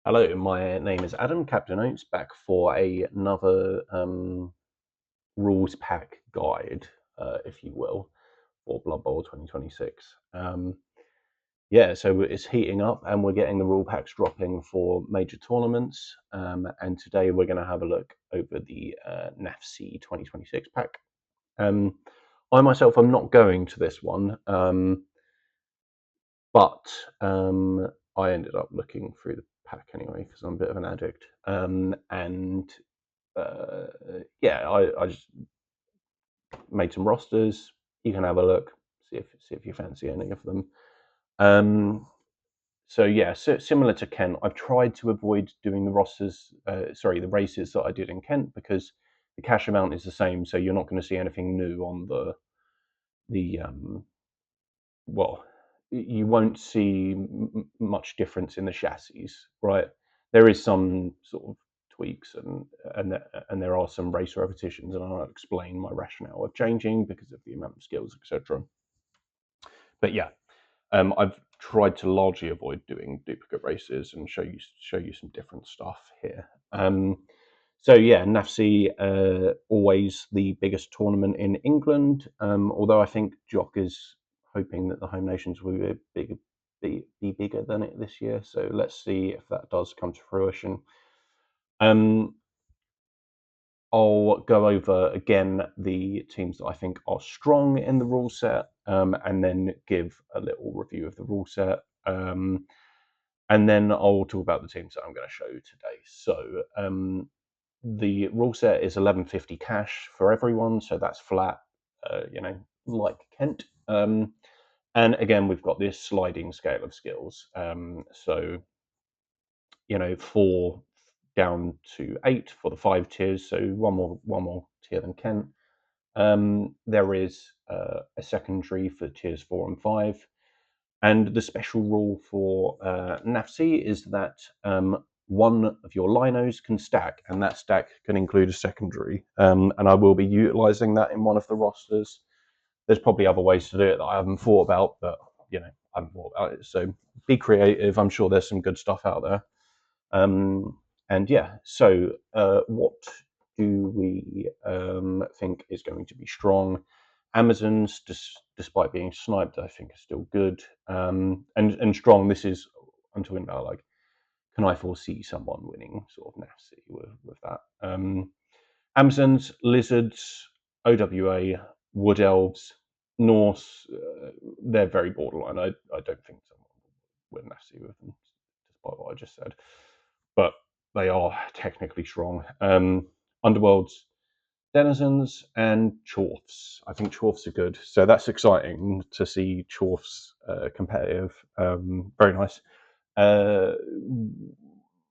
Hello, my name is Adam, Captain Oates, back for another rules pack guide, if you will, for Blood Bowl 2026. Yeah, so it's heating up and we're getting the rule packs dropping for major tournaments. And today we're going to have a look over the NAFC 2026 pack. I myself am not going to this one, but I ended up looking through the pack anyway because I'm a bit of an addict. And yeah, I just made some rosters. You can have a look, see if you fancy any of them. So yeah, similar to Kent, I've tried to avoid doing the rosters, the races that I did in Kent because the cash amount is the same, so you're not going to see anything new on the well, you won't see much difference in the chassis, right? There is some sort of tweaks and there are some race repetitions, and I'll explain my rationale of changing because of the amount of skills, etc. But yeah, I've tried to largely avoid doing duplicate races and show you some different stuff here. So yeah, NAFC, always the biggest tournament in England. Although I think Jock is hoping that the home nations will be bigger than it this year. So let's see if that does come to fruition. I'll go over again the teams that I think are strong in the rule set, and then give a little review of the rule set. And then I'll talk about the teams that I'm going to show today. So the rule set is 1150 cash for everyone, so that's flat, like Kent. And again, we've got this sliding scale of skills. So 4 down to 8 for the 5 tiers, so one more tier than Kent. There is a secondary for tiers 4 and 5. And the special rule for NAFC is that one of your linos can stack, and that stack can include a secondary. And I will be utilizing that in one of the rosters. There's probably other ways to do it that I haven't thought about, but I haven't thought about it. So be creative. I'm sure there's some good stuff out there. And yeah, so what do we think is going to be strong? Amazons, despite being sniped, I think are still good. And strong, this is, I'm talking about like, can I foresee someone winning sort of NAFC with that? Amazons, Lizards, OWA, Wood Elves, Norse, they're very borderline. I don't think someone will win NAFC with them, despite what I just said. But they are technically strong. Underworlds, Denizens, and Chorfs. I think Chorfs are good, so that's exciting to see Chorfs competitive. Very nice.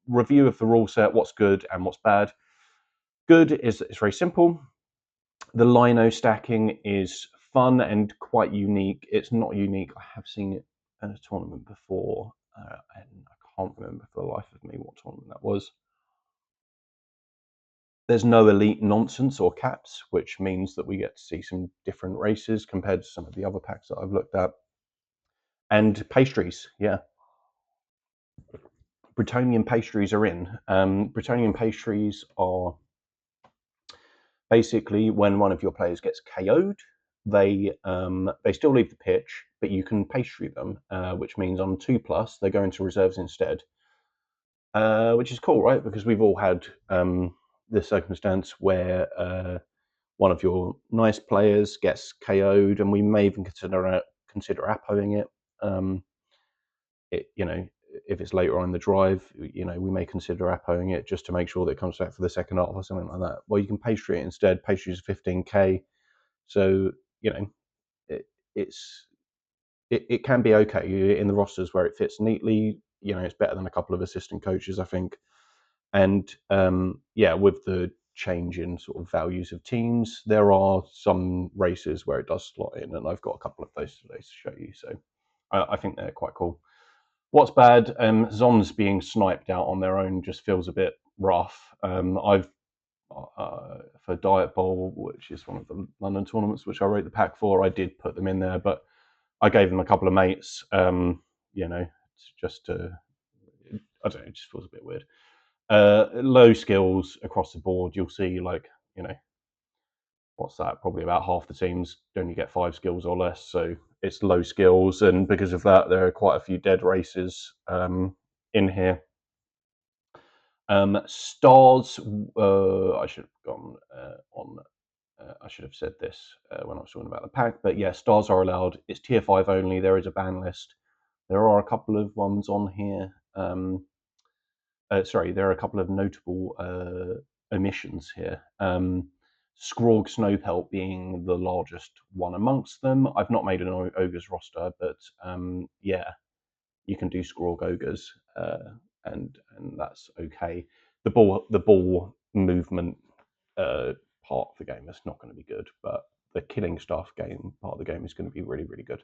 Review of the rule set, what's good and what's bad. Good is it's very simple. The lino stacking is fun and quite unique. It's not unique. I have seen it in a tournament before, and I can't remember for the life of me what tournament that was. There's no elite nonsense or caps, which means that we get to see some different races compared to some of the other packs that I've looked at. And pastries, yeah. Bretonian pastries are in. Bretonian pastries are basically when one of your players gets KO'd, they still leave the pitch, but you can pastry them, which means on 2+, they go into reserves instead, which is cool, right? Because we've all had this circumstance where one of your nice players gets KO'd, and we may even consider appoing it. If it's later on in the drive, we may consider appoing it just to make sure that it comes back for the second half or something like that. Well, you can pastry it instead. Pastry is 15k, so it can be okay in the rosters where it fits neatly. It's better than a couple of assistant coaches, I think. And with the change in sort of values of teams, there are some races where it does slot in, and I've got a couple of those today to show you. So I think they're quite cool. What's bad? Zons being sniped out on their own just feels a bit rough. I've for Diet Bowl, which is one of the London tournaments which I wrote the pack for, I did put them in there, but I gave them a couple of mates. Just to I don't know, it just feels a bit weird. Low skills across the board. You'll see, like, what's that? Probably about half the teams only get 5 skills or less. So it's low skills, and because of that, there are quite a few dead races in here. Stars. I should have gone on. I should have said this when I was talking about the pack, but yeah, stars are allowed. It's tier 5 only. There is a ban list. There are a couple of ones on here. There are a couple of notable omissions here. Skrorg Snowpelt being the largest one amongst them. I've not made an ogres roster, but yeah, you can do Skrorg ogres, and that's okay. The ball movement part of the game is not going to be good, but the killing stuff game part of the game is going to be really, really good.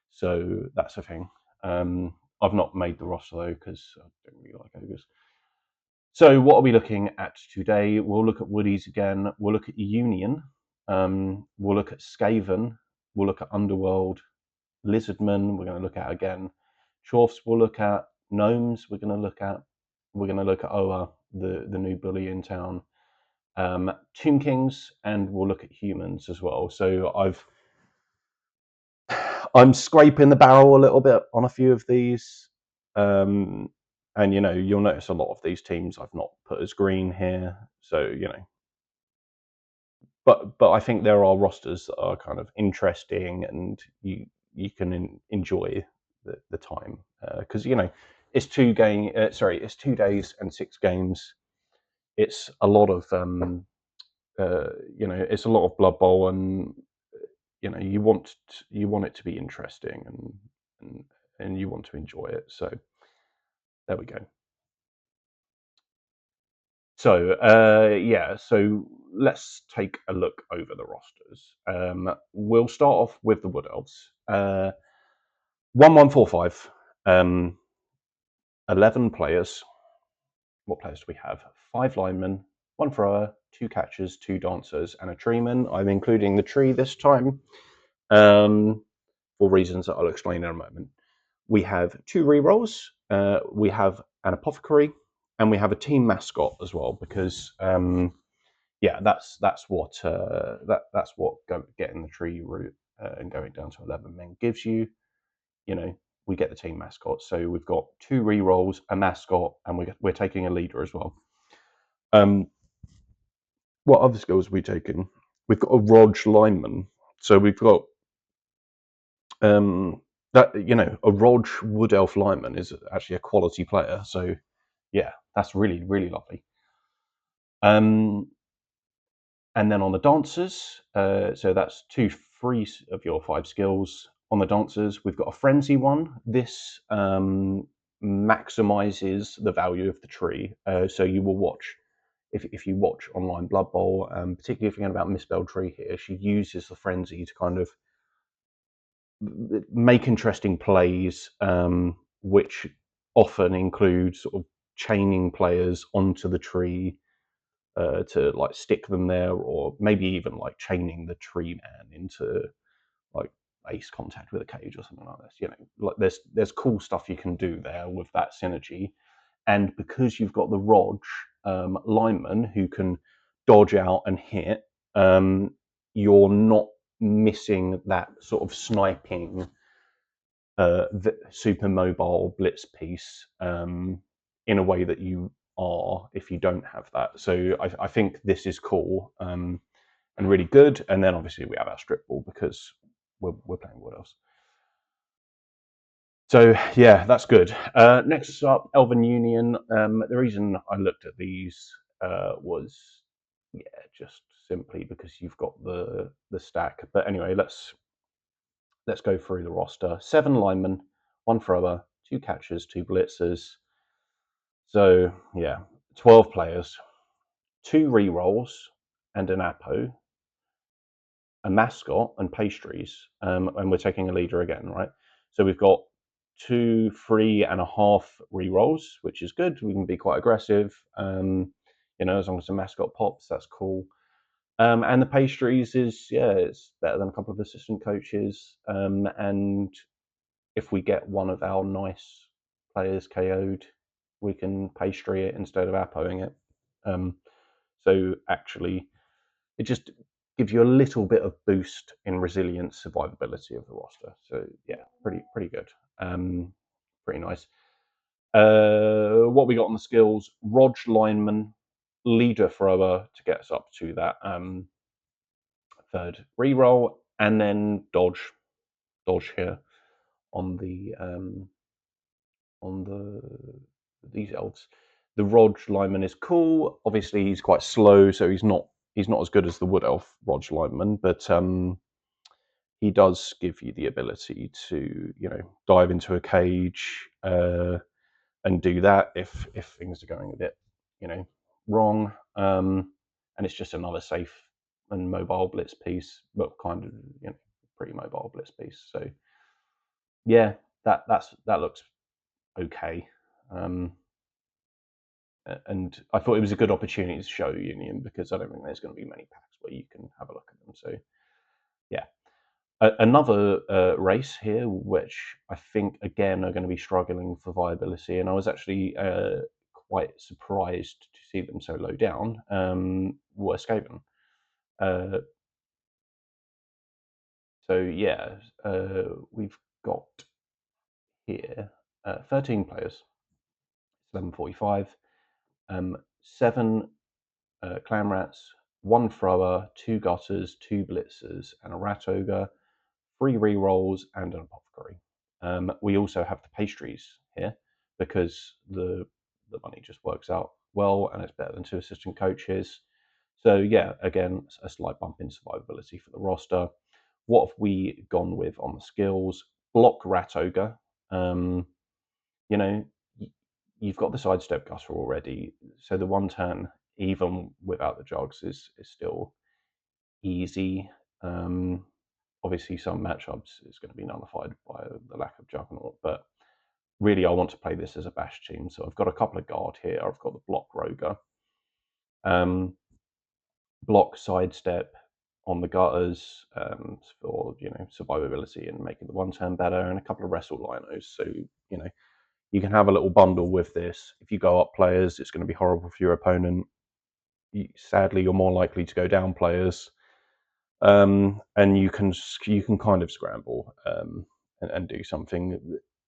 So that's a thing. I've not made the roster though because I don't really like ogres. So what are we looking at today? We'll look at Woodies again. We'll look at Union. We'll look at Skaven. We'll look at Underworld. Lizardmen. We're going to look at again. Chorfs. We'll look at Gnomes. We're going to look at. We're going to look at Oa, the new bully in town. Tomb Kings, and we'll look at humans as well. So I'm scraping the barrel a little bit on a few of these. And you'll notice a lot of these teams I've not put as green here. So but I think there are rosters that are kind of interesting, and you can enjoy the time because it's 2 days and 6 games. It's a lot of it's a lot of Blood Bowl, and you want it to be interesting, and you want to enjoy it. So there we go. So so let's take a look over the rosters. We'll start off with the Wood Elves. 1145, 11 players. What players do we have? 5 linemen, 1 thrower, 2 catchers, 2 dancers, and a treeman. I'm including the tree this time for reasons that I'll explain in a moment. We have 2 rerolls. We have an apothecary, and we have a team mascot as well, because that's what getting the tree route and going down to 11 men gives you. We get the team mascot. So we've got 2 rerolls, a mascot, and we're taking a leader as well. What other skills are we taking? We've got a Rog lineman. So we've got a Rog Wood Elf lineman is actually a quality player. So yeah, that's really, really lovely. And then on the dancers, so that's 2 free of your 5 skills. On the dancers, we've got a frenzy one. This maximizes the value of the tree. So you will watch, if you watch online Blood Bowl, particularly if you're going about Misspelled Tree here, she uses the frenzy to kind of make interesting plays, which often include sort of chaining players onto the tree to like stick them there, or maybe even like chaining the tree man into like ace contact with a cage or something like this. Like there's cool stuff you can do there with that synergy, and because you've got the Rog lineman who can dodge out and hit, you're not missing that sort of sniping super mobile blitz piece in a way that you are if you don't have that. So I think this is cool and really good. And then obviously we have our strip ball because we're playing Wood Elves. So yeah, that's good. Next up, Elven Union. The reason I looked at these was just simply because you've got the stack. But anyway, let's go through the roster. 7 linemen, 1 thrower, 2 catchers, 2 blitzers. So yeah, 12 players, 2 rerolls, and an apo, a mascot, and pastries. And we're taking a leader again, right? So we've got 2, 3.5 rerolls, which is good. We can be quite aggressive. As long as the mascot pops, that's cool. And the pastries it's better than a couple of assistant coaches. And if we get one of our nice players KO'd, we can pastry it instead of apoing it. So actually, it just gives you a little bit of boost in resilience, survivability of the roster. So yeah, pretty good. Pretty nice. What we got on the skills: Rog lineman, leader thrower to get us up to that third reroll, and then dodge here on the these elves. The Rog lineman is cool. Obviously, he's quite slow, so he's not as good as the wood elf Rog lineman, but he does give you the ability to dive into a cage and do that if things are going a bit wrong. And it's just another safe and mobile blitz piece, but kind of pretty mobile blitz piece. So yeah, that looks okay. And I thought it was a good opportunity to show Union because I don't think there's going to be many packs where you can have a look at them. So yeah, another race here, which I think again are going to be struggling for viability, and I was actually quite surprised to see them so low down. Were Skaven. So yeah, we've got here 13 players, 1145, 7 clan rats, 1 thrower, 2 gutters, 2 blitzers, and a rat ogre, 3 rerolls, and an apothecary. We also have the pastries here because the money just works out well, and it's better than 2 assistant coaches. So yeah, again, a slight bump in survivability for the roster. What have we gone with on the skills? Block rat ogre. You know, you've got the sidestep gutter already, so the 1 turn, even without the jogs, is still easy. Obviously, some matchups is going to be nullified by the lack of juggernaut, but really, I want to play this as a bash team. So I've got a couple of guard here. I've got the block roger, block sidestep on the gutters for survivability and making the 1 turn better, and a couple of wrestle linos. So you can have a little bundle with this. If you go up players, it's going to be horrible for your opponent. Sadly, you're more likely to go down players, and you can kind of scramble and do something.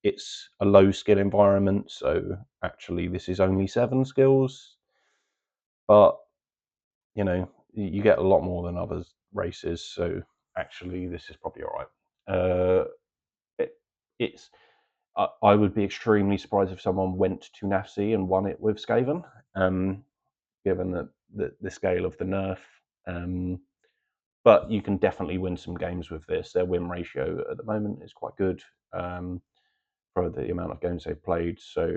It's a low skill environment, so actually this is only 7 skills, but you get a lot more than other races, so actually this is probably all right. It's I would be extremely surprised if someone went to NAFC and won it with Skaven, given the scale of the nerf. But you can definitely win some games with this. Their win ratio at the moment is quite good for the amount of games they've played. So,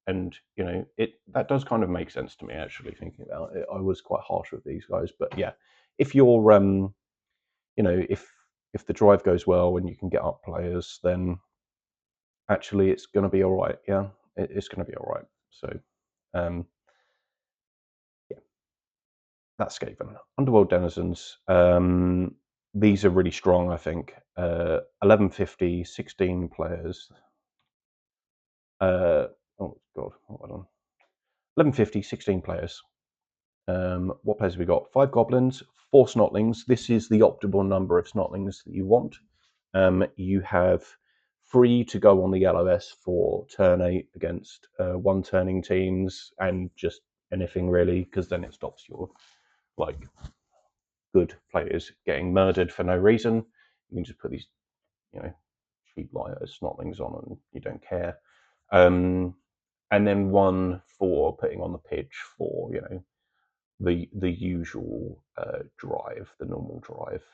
and that does kind of make sense to me actually thinking about it. I was quite harsh with these guys, but yeah, if you're if the drive goes well and you can get up players, then actually it's going to be all right. Yeah, it's going to be all right. So yeah, that's Skaven. Underworld Denizens. These are really strong, I think. 1150, 16 players. Oh god, what have I done? 1150, 16 players. What players have we got? 5 goblins, 4 snotlings. This is the optimal number of snotlings that you want. You have 3 to go on the LOS for turn 8 against 1 turning teams, and just anything really, because then it stops your good players getting murdered for no reason. You can just put these, cheap lighter snotlings on, and you don't care. And then 1 for putting on the pitch for the usual drive, the normal drive.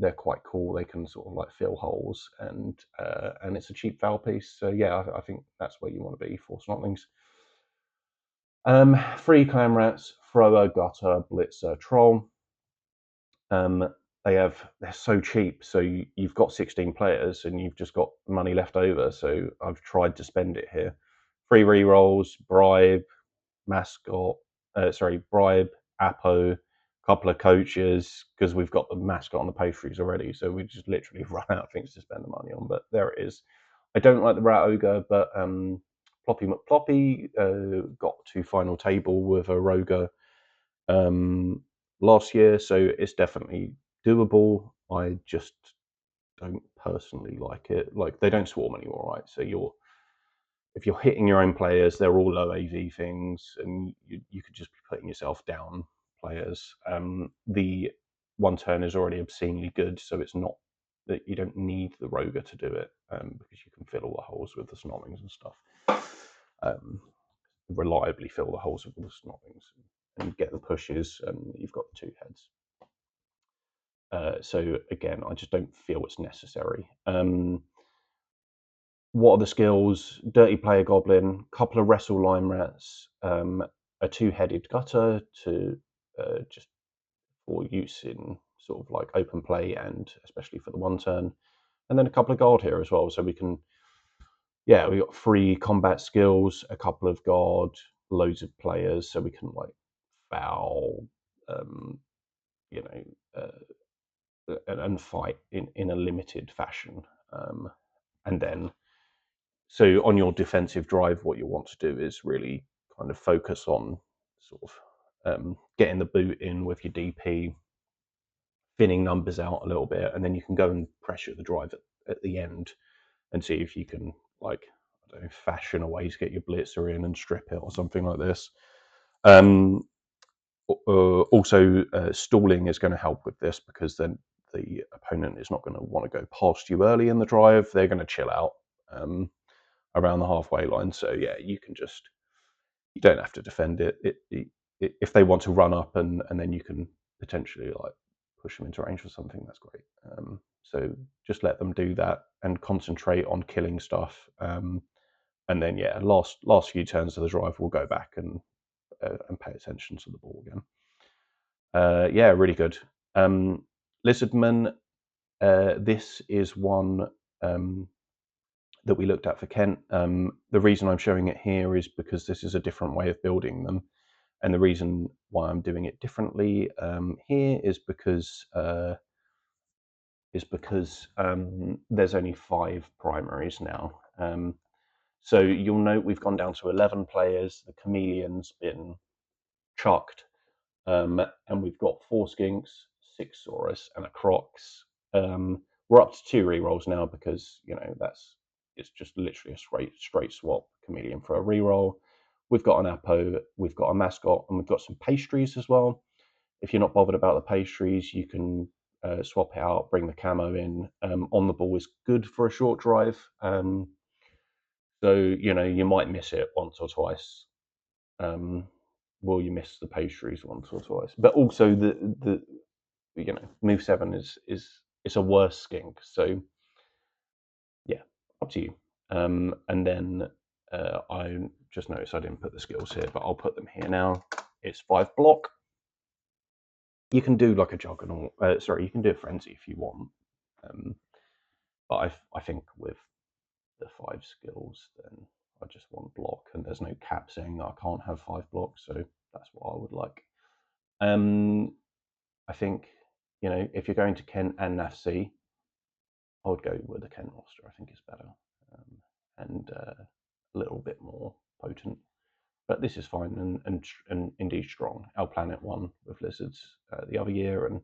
They're quite cool. They can sort of fill holes, and it's a cheap foul piece. So yeah, I think that's where you want to be for snotlings. 3 clan rats, thrower, gutter, blitzer, troll. They're so cheap. So you've got 16 players and you've just got money left over. So I've tried to spend it here. 3 rerolls, bribe, mascot. Bribe, Apo, couple of coaches, because we've got the mascot on the pastries already. So we just literally run out of things to spend the money on. But there it is. I don't like the rat ogre, but Ploppy McPloppy got to final table with a Roger last year, so it's definitely doable. I just don't personally like it. Like, they don't swarm anymore, right? So if you're hitting your own players, they're all low AV things, and you could just be putting yourself down players. The one turn is already obscenely good, so it's not that you don't need the Roger to do it, because you can fill all the holes with the Snollings and stuff. Reliably fill the holes with all the Snollings and get the pushes, and you've got the two heads. So again, I just don't feel it's necessary. What are the skills? Dirty Player Goblin, couple of Wrestle Lime Rats, a two-headed gutter to just for use in sort of like open play and especially for the one turn, and then a couple of guard here as well. So we can, we got 3 combat skills, a couple of guard, loads of players, so we can like foul, you know, and fight in a limited fashion, and then. So on your defensive drive, what you want to do is really kind of focus on sort of getting the boot in with your DP, thinning numbers out a little bit, and then you can go and pressure the drive at the end and see if you can, like, I don't know, fashion a way to get your blitzer in and strip it or something like this. Also, stalling is going to help with this, because then the opponent is not going to want to go past you early in the drive. They're going to chill out around the halfway line. So yeah, you don't have to defend it. If they want to run up and then you can potentially like push them into range or something, that's great. So just let them do that and concentrate on killing stuff. And then last few turns of the drive, we'll go back and pay attention to the ball again. Really good. Lizardman, this is one that we looked at for Kent. The reason I'm showing it here is because this is a different way of building them. And the reason why I'm doing it differently here is because there's only 5 primaries now. So you'll note we've gone down to 11 players. The Chameleon's been chucked. And we've got 4 Skinks, 6 Saurus, and a Crocs. We're up to 2 rerolls now because, it's just literally a straight swap Chameleon for a reroll. We've got an Apo, we've got a mascot, and we've got some pastries as well. If you're not bothered about the pastries, you can swap it out, bring the camo in. On the ball is good for a short drive. So, you might miss it once or twice. Will you miss the pastries once or twice? But also the move 7 is it's a worse skink. So yeah, up to you. And then I just noticed I didn't put the skills here, but I'll put them here now. It's 5 block. You can do like a juggernaut. You can do a frenzy if you want. But I think with the 5 skills, then I just want block, and there's no cap saying that I can't have 5 blocks, so that's what I would like. I think, if you're going to Kent and NAFC, I would go with the Kent roster. I think it's better, and a little bit more potent. But this is fine and indeed strong. Our Planet won with Lizards the other year, and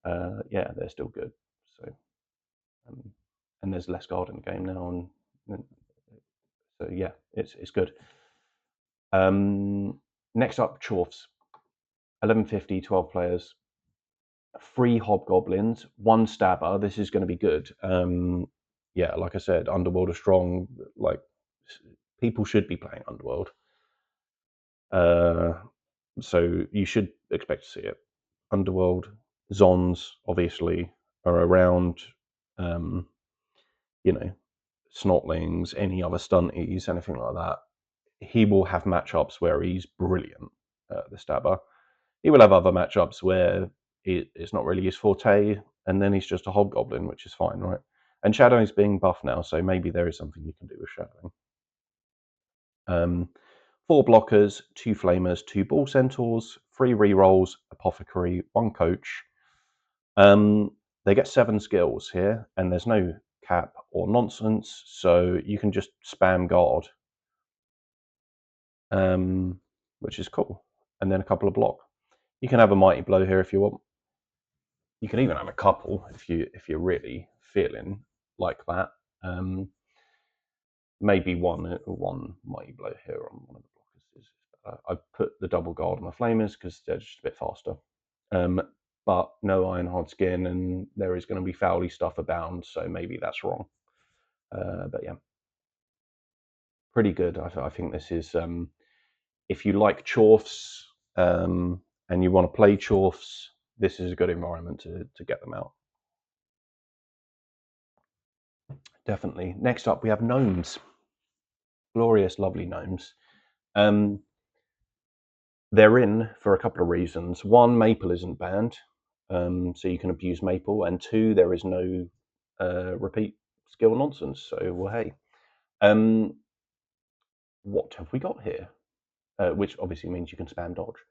they're still good. So, and there's less guard in the game now, and so yeah, it's good. Next up, Chorfs. 1150, 12 players. 3 hobgoblins, 1 stabber. This is going to be good. Like I said, Underworld are strong. Like, people should be playing Underworld. So you should expect to see it. Underworld, Zons obviously are around. Snotlings, any other stunties, anything like that. He will have matchups where he's brilliant, the stabber. He will have other matchups where it's not really his forte, and then he's just a hobgoblin, which is fine, right? And Shadowing's being buffed now, so maybe there is something you can do with Shadowing. 4 blockers, 2 flamers, 2 ball centaurs, 3 rerolls, apothecary, 1 coach. They get 7 skills here, and there's no cap or nonsense, so you can just spam guard which is cool. And then a couple of block. You can have a mighty blow here if you want. You can even have a couple if you're really feeling like that. Maybe one mighty blow here on one of the blockers is better. I've put the double guard on the flamers because they're just a bit faster. But no iron hard skin, and there is going to be fouly stuff abound, so maybe that's wrong. But yeah, pretty good. I think this is if you like chorfs and you want to play chorfs, this is a good environment to get them out. Definitely. Next up, we have gnomes. Glorious, lovely gnomes. They're in for a couple of reasons. One, maple isn't banned, so you can abuse maple. And two, there is no repeat skill nonsense. So, well, hey. What have we got here? Which obviously means you can spam dodge.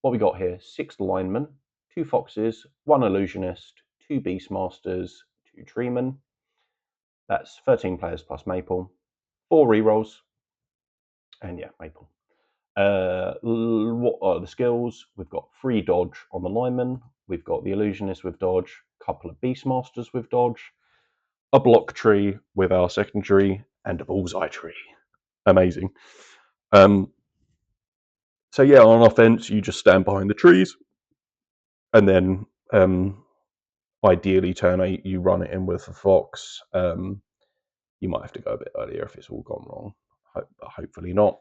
What we got here, 6 linemen, 2 foxes, 1 illusionist, 2 beastmasters, 2 treemen. That's 13 players plus maple, 4 rerolls, and yeah, maple. What are the skills? We've got 3 dodge on the lineman, we've got the illusionist with dodge, a couple of beastmasters with dodge, a block tree with our secondary, and a bullseye tree. Amazing. So yeah, on offense, you just stand behind the trees, and then ideally turn 8, you run it in with a fox. You might have to go a bit earlier if it's all gone wrong. Hopefully not.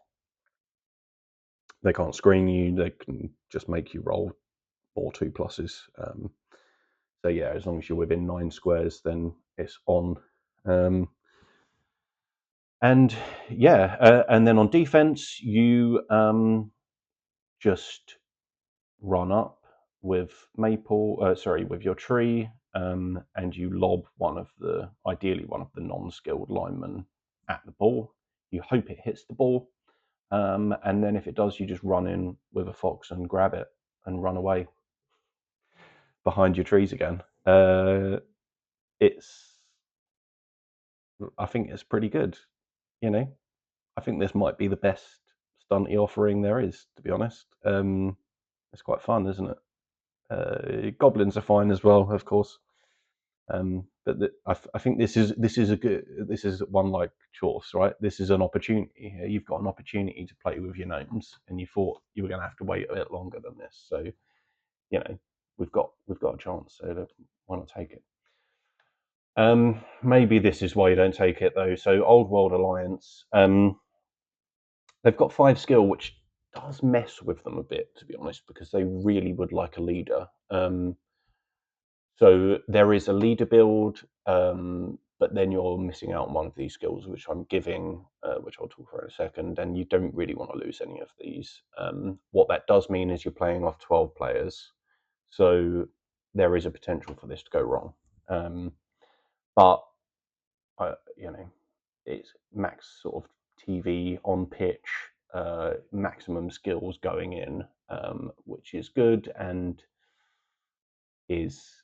They can't screen you. They can just make you roll more 2+. So yeah, as long as you're within 9 squares, then it's on. And yeah, and then on defense, you just run up with with your tree, and you lob ideally one of the non-skilled linemen at the ball. You hope it hits the ball, and then if it does, you just run in with a fox and grab it and run away behind your trees again. I think it's pretty good. I think this might be the best stunty offering there is, to be honest. It's quite fun, isn't it? Goblins are fine as well, of course. But I think this is one like Chorfs, right? This is an opportunity here. You've got an opportunity to play with your gnomes, and you thought you were going to have to wait a bit longer than this. So, we've got a chance. So why not take it? Maybe this is why you don't take it though. So Old World Alliance, they've got 5 skill, which does mess with them a bit, to be honest, because they really would like a leader. So there is a leader build, but then you're missing out on one of these skills, which I'm giving, which I'll talk about in a second, and you don't really want to lose any of these. What that does mean is you're playing off 12 players, so there is a potential for this to go wrong. But it's max sort of TV on pitch, maximum skills going in, which is good and is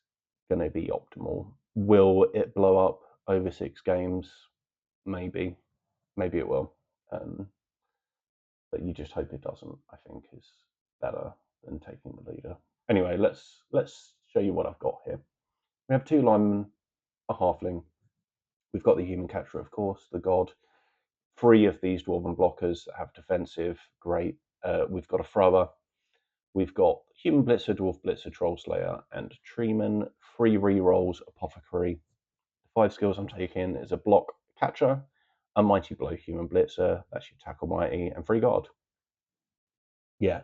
going to be optimal. Will it blow up over 6 games? Maybe it will, but you just hope it doesn't. I think is better than taking the leader. Anyway, let's show you what I've got here. We have 2 linemen, a halfling. We've got the human catcher, of course, the god. 3 of these dwarven blockers that have defensive. Great. We've got a thrower. We've got human blitzer, dwarf blitzer, troll slayer, and treeman. 3 rerolls, apothecary. 5 skills I'm taking is a block catcher, a mighty blow human blitzer, that's your tackle mighty, and 3 guard. Yeah,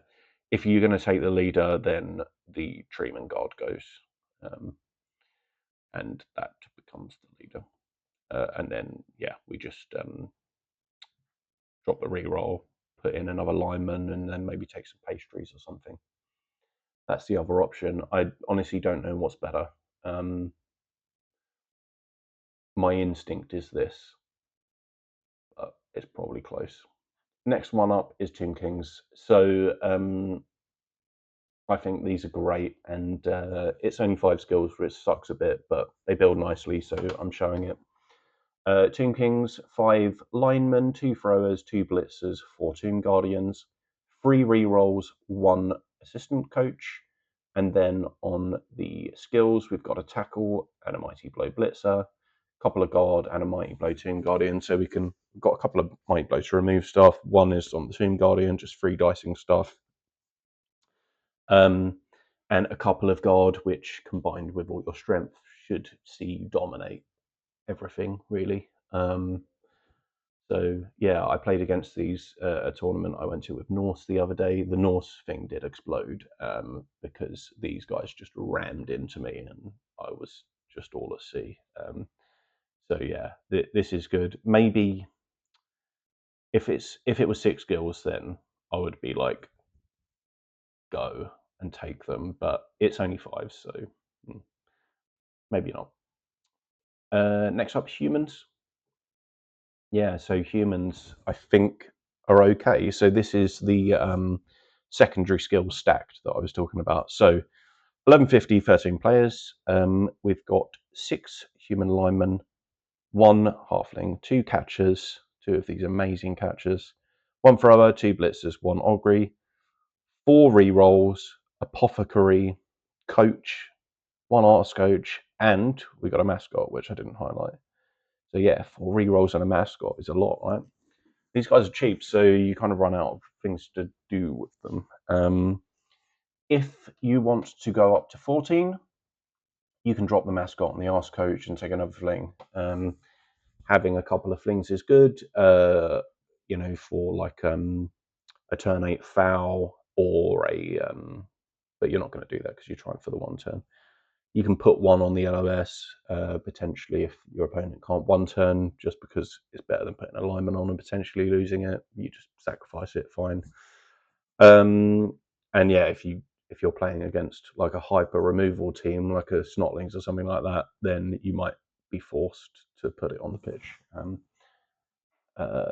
if you're going to take the leader, then the treeman guard goes, and that becomes the leader. And then yeah, we just drop the reroll, put in another lineman, and then maybe take some pastries or something. That's the other option. I honestly don't know what's better. My instinct is this, but it's probably close. Next one up is Tinklings. So I think these are great, and it's only 5 skills, which sucks a bit, but they build nicely, so I'm showing it. Tomb Kings, 5 linemen, 2 throwers, 2 blitzers, 4 Tomb Guardians, 3 rerolls, 1 assistant coach. And then on the skills, we've got a tackle and a mighty blow blitzer, a couple of guard and a mighty blow Tomb Guardian. So we've got a couple of mighty blow to remove stuff. One is on the Tomb Guardian, just free dicing stuff. And a couple of guard, which combined with all your strength should see you dominate everything, really. So yeah, I played against these a tournament I went to with Norse the other day. The Norse thing did explode because these guys just rammed into me, and I was just all at sea. So yeah, this is good. Maybe if it was 6 skills, then I would be like, go and take them. But it's only 5, so maybe not. Next up, humans. Yeah, so humans, I think, are okay. So this is the secondary skills stacked that I was talking about. So 1150, 13 players. We've got 6 human linemen, 1 halfling, 2 catchers, 2 of these amazing catchers, 1 thrower, 2 blitzers, 1 augury, 4 rerolls, apothecary, coach, 1 arts coach, and we got a mascot, which I didn't highlight. So yeah, 4 rerolls and a mascot is a lot, right? These guys are cheap, so you kind of run out of things to do with them. If you want to go up to 14, you can drop the mascot on the arse coach and take another fling. Having a couple of flings is good, for like a turn 8 foul or but you're not going to do that because you're trying for the 1 turn. You can put 1 on the LOS potentially if your opponent can't 1 turn, just because it's better than putting a lineman on and potentially losing it. You just sacrifice it, fine. And yeah, if you're playing against like a hyper removal team, like a Snotlings or something like that, then you might be forced to put it on the pitch.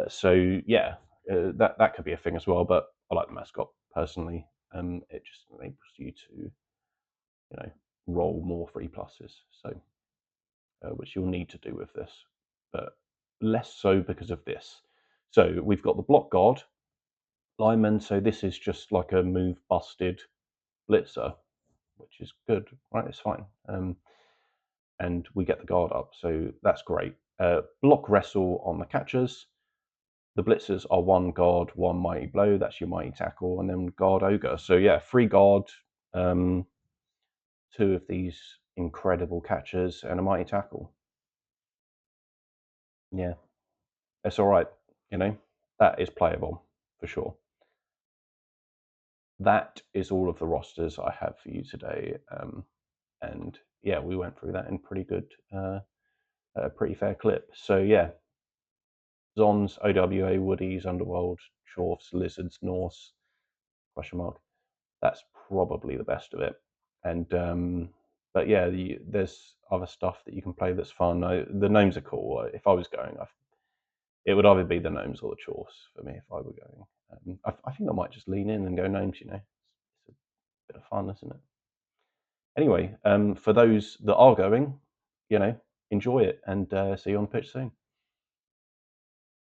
So yeah, that could be a thing as well. But I like the mascot personally. It just enables you to roll more 3+s. So which you'll need to do with this, but less so because of this. So we've got the block guard lineman. So this is just like a move busted blitzer, which is good, right? It's fine. And we get the guard up, so that's great. Block wrestle on the catchers. The blitzers are 1 guard, 1 mighty blow. That's your mighty tackle, and then guard ogre. So yeah, 3 guard, 2 of these incredible catchers, and a mighty tackle. Yeah, it's all right. That is playable for sure. That is all of the rosters I have for you today. And yeah, we went through that in pretty good, pretty fair clip. So yeah, Zons, OWA, Woodies, Underworld, Chorfs, Lizards, Norse, question mark. That's probably the best of it. And but yeah, there's other stuff that you can play that's fun. The gnomes are cool. If I was going, it would either be the gnomes or the Chorfs for me if I were going. I think I might just lean in and go gnomes. It's a bit of fun, isn't it? Anyway, for those that are going, enjoy it, and see you on the pitch soon.